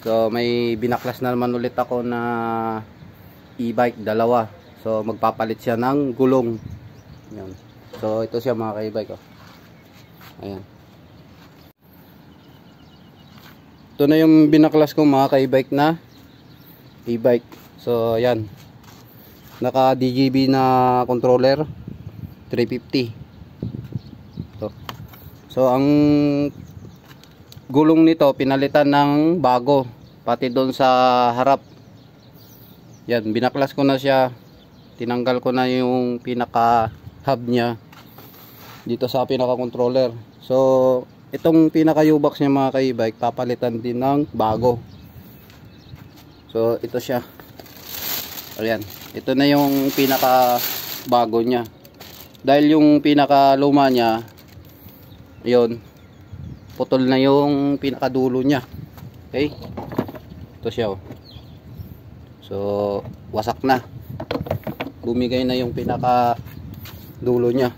So may binaklas na naman ulit ako na e-bike, dalawa. So magpapalit siya ng gulong. Yan. So ito siya mga ka-e-bike, oh. Ayan. Ito na yung binaklas ko mga ka-e-bike na e-bike. So ayan. Naka DGB na controller 350. So ang gulong nito pinalitan ng bago, pati doon sa harap. Yan, binaklas ko na siya. Tinanggal ko na yung pinaka hub niya dito sa pinaka controller. So itong pinaka U-box niya mga ka-e-bike, papalitan din ng bago. So ito siya. Ayan, ito na yung pinaka bago niya. Dahil yung pinaka luma niya, yun, putol na yung pinakadulo niya. Okay, ito siya, oh. So wasak na, bumigay na yung pinakadulo niya.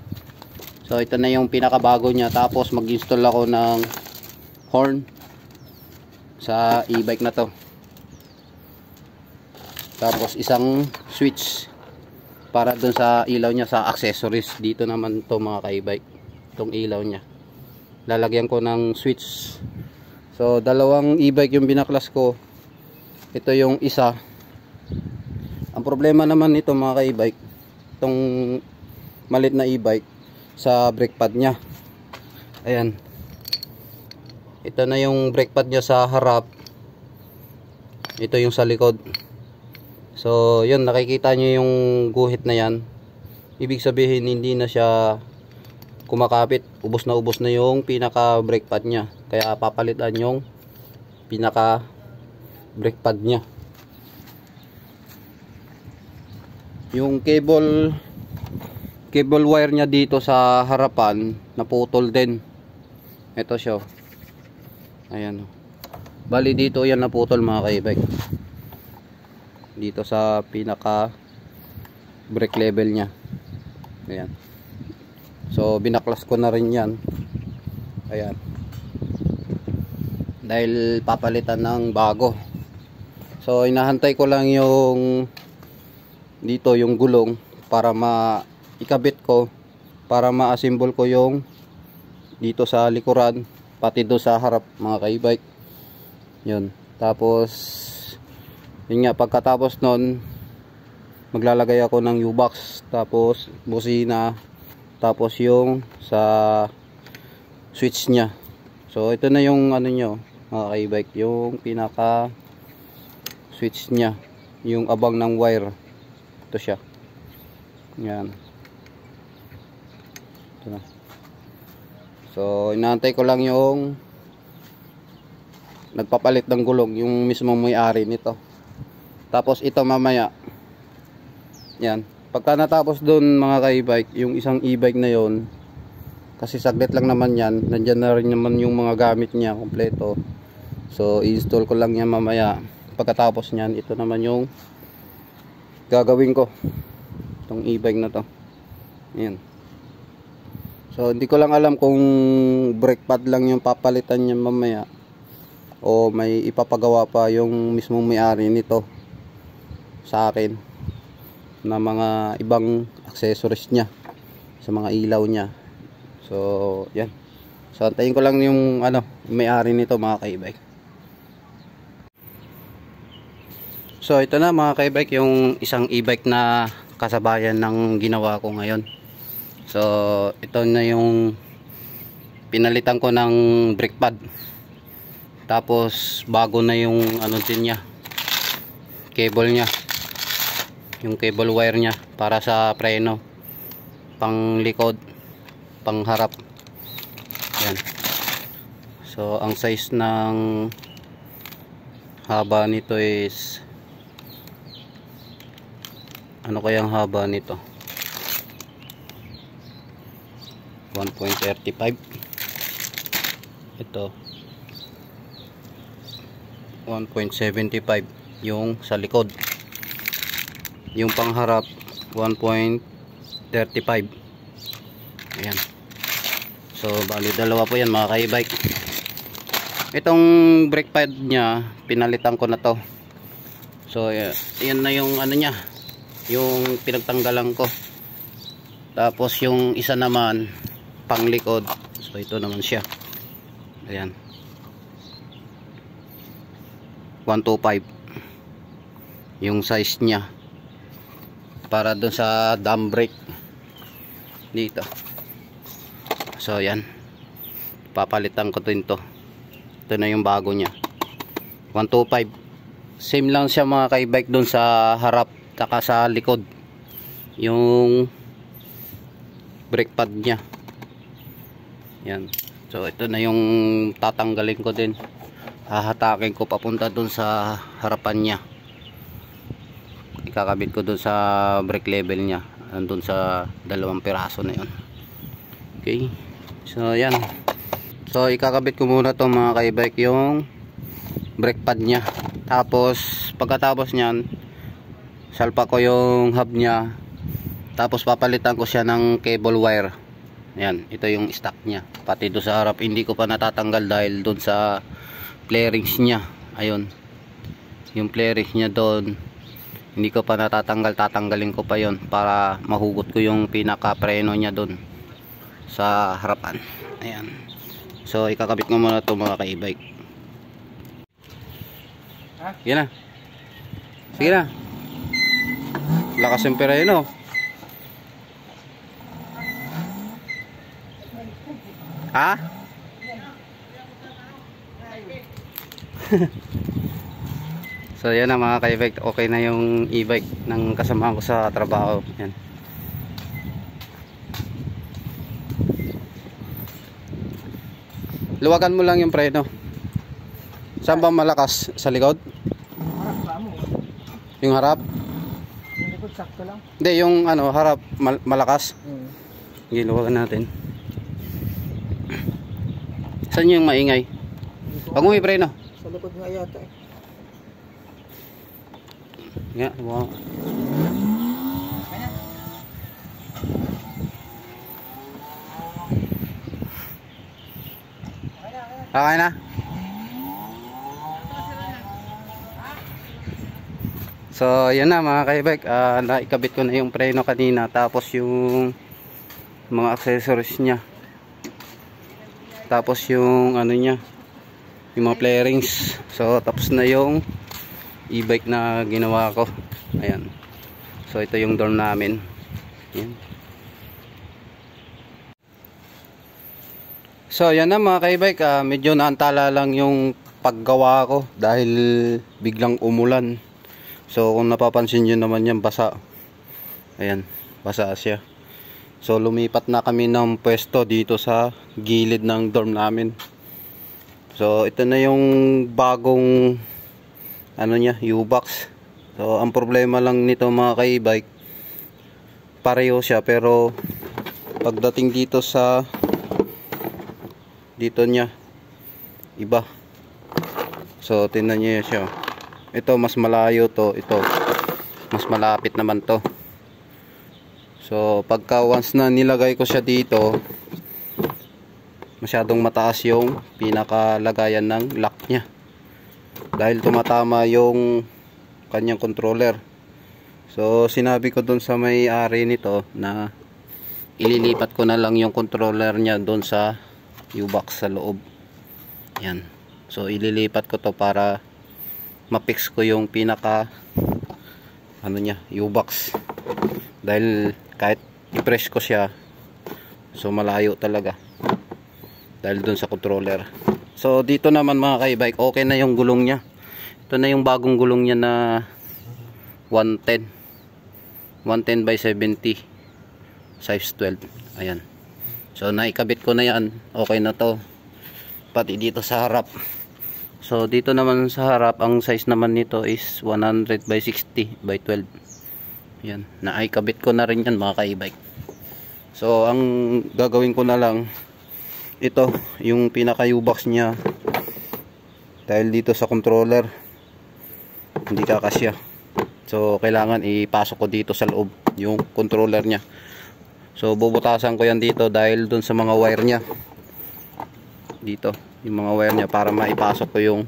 So ito na yung pinakabago niya. Tapos mag-install ako ng horn sa e-bike na to. Tapos isang switch para dun sa ilaw niya, sa accessories. Dito naman to mga ka-e-bike, itong ilaw niya lalagyan ko ng switch. So dalawang e-bike yung binaklas ko. Ito yung isa. Ang problema naman nito mga ka-e-bike, itong malit na e-bike, sa brake pad nya. Ayan, ito na yung brake pad nya sa harap, ito yung sa likod. So yun, nakikita nyo yung guhit na yan. Ibig sabihin hindi na siya kumakapit, ubos na yung pinaka brake pad nya. Kaya papalitan yung pinaka brake pad nya. Yung cable wire nya dito sa harapan naputol din. Ito siya, ayan, bali dito yan naputol mga ka-e-bike, dito sa pinaka brake level nya. Ayan. So binaklas ko na rin yan. Ayan, dahil papalitan ng bago. So inahantay ko lang yung dito yung gulong para ikabit ko, para ma-assemble ko yung dito sa likuran, pati do sa harap mga ka-e-bike. Yun. Tapos yun nga, pagkatapos nun maglalagay ako ng U-box, tapos busina, tapos yung sa switch nya. So ito na yung ano nyo mga ka-e-bike, yung pinaka switch nya, yung abang ng wire. Ito siya. Yan. Ito na. So inaantay ko lang yung nagpapalit ng gulong, yung mismong may-ari nito. Tapos ito mamaya, yan, pagka natapos dun mga ka-e-bike, yung isang e-bike na yon, kasi saglit lang naman yan, nandyan na rin naman yung mga gamit niya kompleto. So i-install ko lang yan mamaya. Pagkatapos nyan, ito naman yung gagawin ko, itong e-bike na to. Yan. So hindi ko lang alam kung brake pad lang yung papalitan niya mamaya, o may ipapagawa pa yung mismong may-ari nito sa akin na mga ibang accessories niya sa mga ilaw niya. So yan. So antayin ko lang yung may-ari nito mga ka-e-bike. So ito na mga ka-e-bike, yung isang e-bike na kasabayan ng ginawa ko ngayon. So ito na yung pinalitan ko ng brake pad. Tapos bago na yung din niya, cable niya, yung cable wire niya para sa preno, pang likod, pang harap. Yan. So ang size ng haba nito is, ano kayang haba nito, 1.35. Ito 1.75 yung sa likod, yung pangharap 1.35. Ayan. So bali dalawa po yan mga ka-e-bike. Itong brake pad niya, pinalitan ko na to. So yan na yung ano niya, yung pinagtanggalan ko. Tapos yung isa naman pang likod. So ito naman siya. Ayan. 125 yung size niya para doon sa drum brake dito. So yan, papalitan ko din to. Ito na yung bago niya, 125. Same lang siya mga ka-e-bike doon sa harap taka sa likod, yung brake pad niya. Yan. So ito na yung tatanggalin ko din, hahatakin ko papunta doon sa harapan niya. Ikakabit ko doon sa brake level niya, doon sa 2 piraso na yun. Okay, so yan. So ikakabit ko muna to mga ka-e-bike, yung brake pad niya. Tapos pagkatapos nyan, salpa ko yung hub niya. Tapos papalitan ko siya ng cable wire. Ayan, ito yung stock niya. Pati doon sa harap hindi ko pa natatanggal dahil doon sa flarings niya. Ayun, yung flarings niya doon hindi ko pa natatanggal, tatanggalin ko pa yon para mahugot ko yung pinaka preno niya doon sa harapan. Ayan. So ikakabit ko muna ito mga ka-e-bike. Sige na. Sige na. Lakas yung pera yun, oh. Ha? So yan na mga ka-e-bike. Okay na yung e-bike ng kasama ko sa trabaho. Yan. Luwagan mo lang yung preno. Saan ba malakas? Sa likod? Yung harap? Yung likod sakto lang. Hindi, yung ano, harap malakas. Giluwagan natin. Saan yung maingay? Pag mo i-preno. Sa likod nga yata eh. Nga, wow. Okay na? So, yan na mga ka-e-bike. Naikabit ko na yung preno kanina. Tapos yung mga accessories niya. Tapos yung ano niya, yung mga flarings. So, tapos na yung e-bike na ginawa ko. Ayan. So, ito yung door namin. Ayan. So yan na mga ka-e-bike, medyo naantala lang yung paggawa ko dahil biglang umulan. So kung napapansin nyo naman yan, basa. Ayan, basa siya. So lumipat na kami ng pwesto dito sa gilid ng dorm namin. So ito na yung bagong ano niya, U-box. So ang problema lang nito mga ka-e-bike, pareho siya pero pagdating dito sa dito niya iba. So tingnan niyo siya. Ito mas malayo to, ito mas malapit naman to. So pagka once na nilagay ko siya dito, masyadong mataas yung pinakalagayan ng lock niya dahil tumatama yung kanyang controller. So sinabi ko doon sa may-ari nito na ililipat ko na lang yung controller niya doon sa U-box sa loob. Yan. So ililipat ko to para ma-fix ko yung pinaka ano niya, U-box. Dahil kahit i-press ko siya, so malayo talaga. Dahil dun sa controller. So dito naman mga ka-e-bike, okay na yung gulong niya. Ito na yung bagong gulong niya na 110. 110 by 70. Size 12. Ayan. So naikabit ko na yan, okay na to. Pati dito sa harap. So dito naman sa harap, ang size naman nito is 100 by 60 by 12. Yan, naikabit ko na rin yan mga ka-e-bike. So ang gagawin ko na lang, ito yung pinaka U-box niya. Dahil dito sa controller hindi kakasya. So kailangan ipasok ko dito sa loob yung controller niya. So bubutasan ko yan dito dahil dun sa mga wire niya dito. yung mga wire niya para maipasok ko yung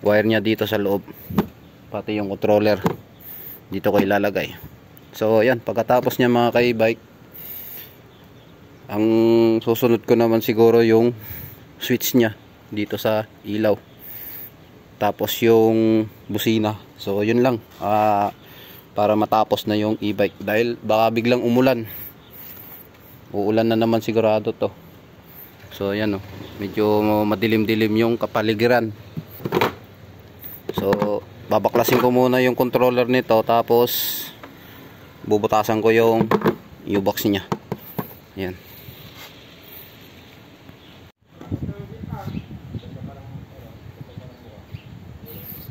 wire niya dito sa loob, pati yung controller dito ko ilalagay. So yan, pagkatapos niya mga ka-e-bike, ang susunod ko naman siguro yung switch niya dito sa ilaw, tapos yung busina. So yun lang, para matapos na yung e-bike, dahil baka biglang umulan. Uulan na naman sigurado to. So yan oh, medyo madilim-dilim yung kapaligiran. So babaklasin ko muna yung controller nito, tapos bubutasan ko yung U-box niya. Yan.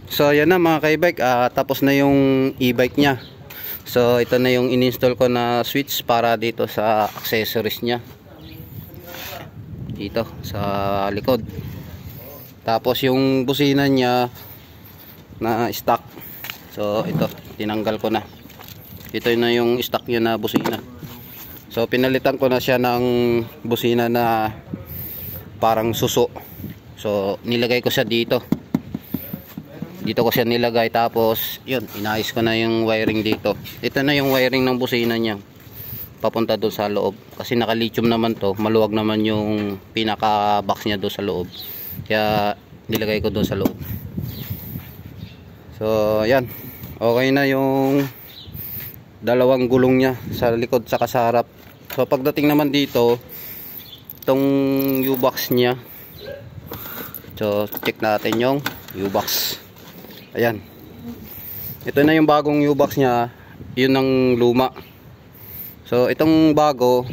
So yan na mga ka-e-bike, tapos na yung e-bike niya. So ito na yung in-install ko na switch para dito sa accessories niya, dito sa likod. Tapos yung busina niya na stock, so ito tinanggal ko na. Ito na yung stock niya na busina. So pinalitan ko na siya ng busina na parang suso. So nilagay ko siya dito ko siya nilagay, tapos yun, inayos ko na yung wiring dito. Ito na yung wiring ng busina niya papunta doon sa loob, kasi naka lithium naman to, maluwag naman yung pinaka box niya doon sa loob, kaya nilagay ko doon sa loob. So yan, okay na yung dalawang gulong niya sa likod saka sa harap. So pagdating naman dito, itong U-box niya, so check natin yung U-box. Ayan, ito na yung bagong U-box niya, yun ang luma. So itong bago,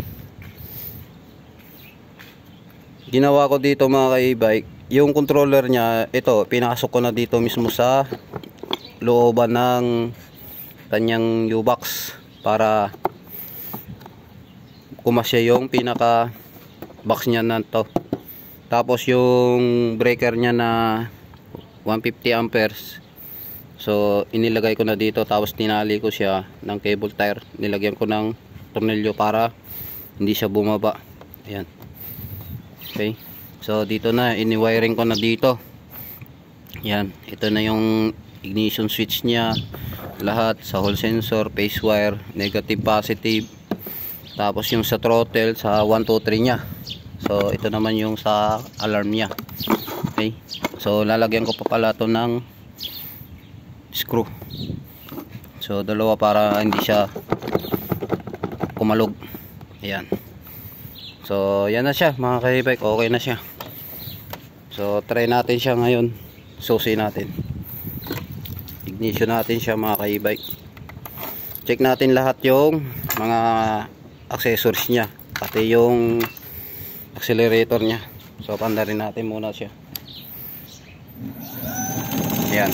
ginawa ko dito mga ka-e-bike, yung controller niya, ito pinasok ko na dito mismo sa looban ng kanyang U-box para kumasya yung pinaka box niya na to. Tapos yung breaker niya na 150 amperes, so inilagay ko na dito, tapos tinali ko siya ng cable tire, nilagyan ko ng tornilyo para hindi siya bumaba. Ayan. Okay, so dito na, ini-wiring ko na dito. Yan, ito na yung ignition switch niya, lahat sa hall sensor, phase wire, negative, positive. Tapos yung sa throttle, sa 1, 2, 3 nya. So ito naman yung sa alarm nya. Okay, so lalagyan ko pa pala to ng screw, so dalawa para hindi siya kumalog. Ayan, so yan na siya mga ka-e-bike, okay na siya. So try natin siya ngayon, susi natin, ignition natin siya mga ka-e-bike, check natin lahat yung mga accessories nya, pati yung accelerator nya. So pandarin natin muna siya. Ayan,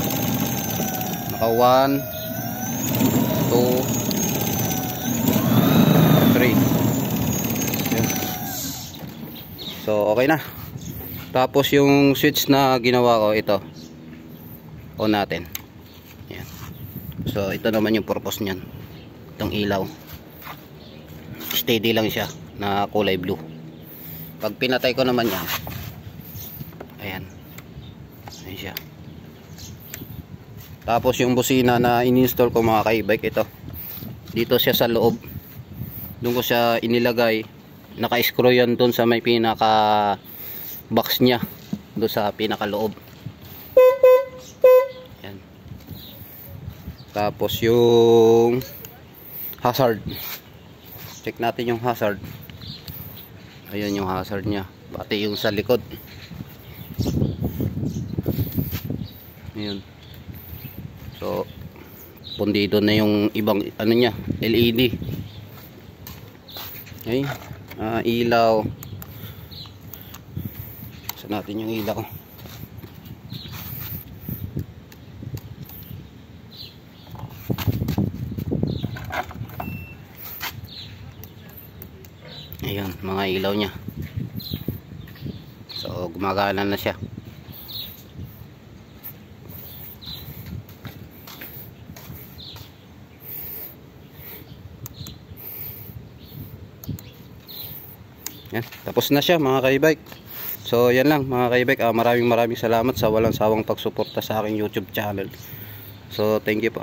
naka 1, 2, 3. Ayan. So okay na. Tapos yung switch na ginawa ko, ito on natin. Ayan. So ito naman yung purpose niyan, itong ilaw, steady lang siya na kulay blue. Pag pinatay ko naman yan, ayan, ayan siya. Tapos yung busina na in-install ko mga ka-e-bike, ito dito siya sa loob, doon ko siya inilagay, naka-screw yan doon sa may pinaka box nya, doon sa pinaka loob. Ayan. Tapos yung hazard, check natin yung hazard. Ayan yung hazard nya, pati yung sa likod. Ayan. So pundido na yung ibang ano nya, LED. Okay, ilaw. Sa natin yung ilaw. Ayan, mga ilaw nya. So gumagana na siya. Yan, tapos na siya mga ka-e-bike. So So yan lang mga kaibek, maraming salamat sa walang sawang pagsuporta sa aking YouTube channel. So thank you po.